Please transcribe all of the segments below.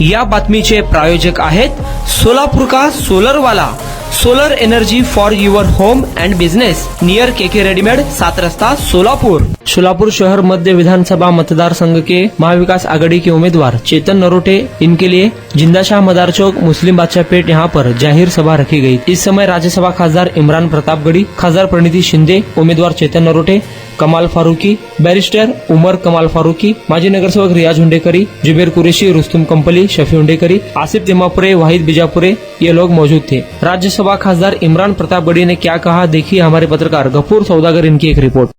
या बातमीचे प्रायोजक आहेत सोलापूर का सोलर वाला, solar energy for your home and business, near KK readymade, 7 रस्ता सोलापुर। सोलापुर शहर मध्य विधानसभा मतदार संघ के महाविकास आघाड़ी के उम्मीदवार चेतन नरोटे, इनके लिए जिंदाशाह मदार चौक मुस्लिम बादशाह पेट यहाँ पर जाहिर सभा रखी गई। इस समय राज्यसभा खासदार इमरान प्रतापगढ़ी, खासदार प्रणीति शिंदे, उम्मीदवार चेतन नरोटे, कमाल फारूकी, बैरिस्टर उमर कमाल फारूकी, माजी नगरसेवक रियाज हुंडेकरी, जुबेर कुरेशी, रुस्तुम कंपली, शफी हुंडेकरी, आसिफ दिमापुरे, वाहिद बीजापुरे, ये लोग मौजूद थे। राज्यसभा खासदार इमरान प्रतापगढ़ी ने क्या कहा, देखिए हमारे पत्रकार गफूर सौदागर इनकी एक रिपोर्ट।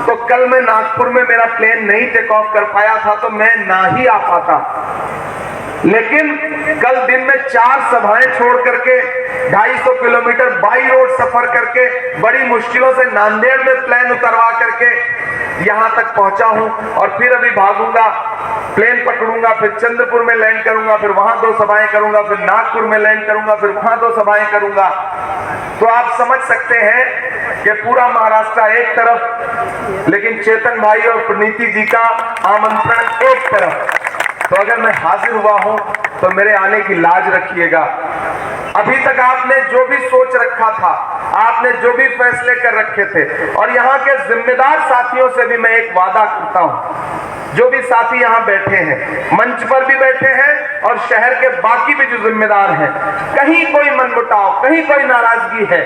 तो कल मैं नागपुर में मेरा प्लेन नहीं टेक ऑफ कर पाया था तो मैं ना ही आ पाता, लेकिन कल दिन में 4 सभाएं छोड़ करके 250 किलोमीटर बाई रोड सफर करके बड़ी मुश्किलों से नांदेड़ में प्लेन उतरवा करके यहां तक पहुंचा हूं और फिर अभी भागूंगा, प्लेन पकड़ूंगा, फिर चंद्रपुर में लैंड करूंगा, फिर वहां 2 सभाएं करूंगा, फिर नागपुर में लैंड करूंगा, फिर वहां 2 सभाएं करूंगा। तो आप समझ सकते हैं कि पूरा महाराष्ट्र एक तरफ, लेकिन चेतन भाई और प्रणीति जी का आमंत्रण एक तरफ। तो अगर मैं हाजिर हुआ हूं तो मेरे आने की लाज रखिएगा। अभी तक आपने जो भी सोच रखा था, आपने जो भी फैसले कर रखे थे, और यहाँ के जिम्मेदार साथियों से भी मैं एक वादा करता हूं, जो भी साथी यहाँ बैठे हैं, मंच पर भी बैठे हैं और शहर के बाकी भी जो जिम्मेदार हैं, कहीं कोई मनमुटाव, कहीं कोई नाराजगी है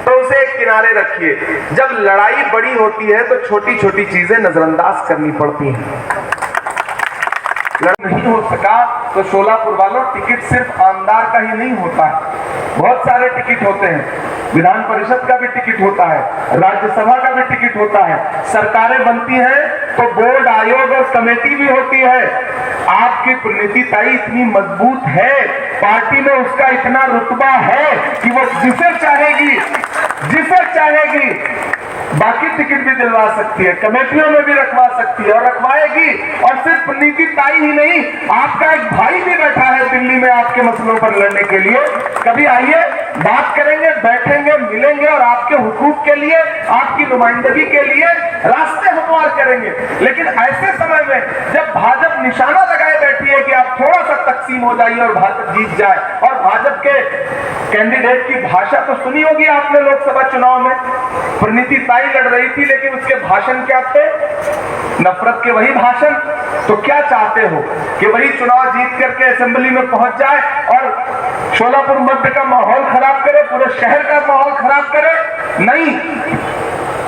तो उसे एक किनारे रखिए। जब लड़ाई बड़ी होती है तो छोटी छोटी चीजें नजरअंदाज करनी पड़ती हैं। नहीं हो सका तो सोलापुर वालों, टिकट सिर्फ आमदार का ही नहीं होता है, बहुत सारे टिकट होते हैं। विधान परिषद का भी टिकट होता है, राज्यसभा का भी टिकट होता है, सरकारें बनती हैं तो बोर्ड, आयोग और कमेटी भी होती है। आपकी प्रणीति ताई इतनी मजबूत है, पार्टी में उसका इतना रुतबा है कि वो जिसे चाहेगी बाकी टिकट भी दिलवा सकती है, कमेटियों में भी रखवा सकती है और रखवाएगी। और सिर्फ प्रणीति ताई ही नहीं, आपका एक भाई भी बैठा है दिल्ली में आपके मसलों पर लड़ने के लिए। कभी आइए, बात करेंगे, बैठेंगे, मिलेंगे और आपके हुकूक के लिए, आपकी नुमाइंदगी के लिए रास्ते हमवार करेंगे। लेकिन ऐसे समय में जब भाजपा निशाना लगाए बैठी है कि आप थोड़ा सा तकसीम हो जाइए और भाजपा जीत जाए, और भाजपा के कैंडिडेट की भाषा तो सुनी होगी आपने लोकसभा चुनाव में, प्रणीति ताई लड़ रही थी लेकिन उसके भाषण क्या थे? नफरत के वही भाषण। तो क्या चाहते हो कि वही चुनाव जीत करके असेंबली में पहुंच जाए और सोलापुर मध्य का माहौल खराब करे, पूरे शहर का माहौल खराब करे? नहीं,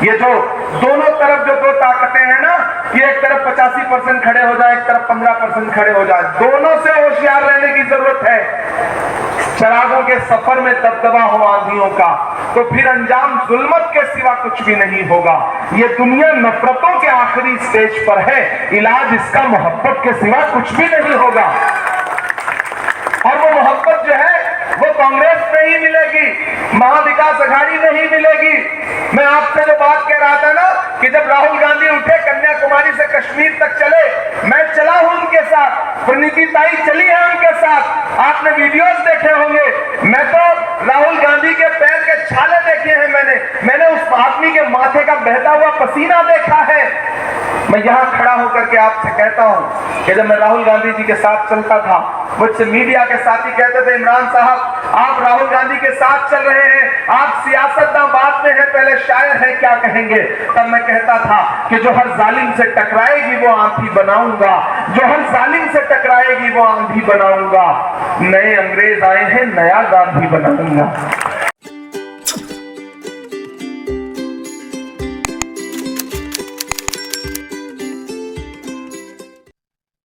ये जो दोनों तरफ जो 2 ताकतें हैं ना, कि एक तरफ 85% खड़े हो जाए, एक तरफ 15% खड़े हो जाए, दोनों से होशियार रहने की जरूरत है। चरागों के सफर में दबदबा हो आंधियों का, तो फिर अंजाम जुल्मत के सिवा कुछ भी नहीं होगा। ये दुनिया नफरतों के आखिरी स्टेज पर है, इलाज इसका मोहब्बत के सिवा कुछ भी नहीं होगा। और वो मोहब्बत जो है वो कांग्रेस में ही मिलेगी, महाविकास आघाड़ी में ही मिलेगी। मैं आपसे जो बात कह रहा था ना कि जब राहुल गांधी उठे, कन्याकुमारी से कश्मीर तक चले, मैं चला हूं उनके साथ, प्रणीति ताई चली है उनके साथ, आपने वीडियोस देखे होंगे। मैं तो राहुल गांधी के पैर के छाले देखे हैं, मैंने उस आदमी के माथे का बहता हुआ पसीना देखा है। मैं यहां खड़ा होकर के आपसे कहता हूं कि जब मैं राहुल गांधी जी के साथ चलता था, मुझसे मीडिया के साथी कहते थे, इमरान साहब आप राहुल गांधी के साथ चल रहे हैं, आप सियासतदान बात में हैं, पहले शायर हैं, क्या कहेंगे? तब मैं कहता था कि जो हर जालिम से टकराएगी वो आंधी बनाऊंगा, जो हर जालिम से टकराएगी वो आंधी बनाऊंगा। नए अंग्रेज आए हैं, नया गांधी बनाऊंगा।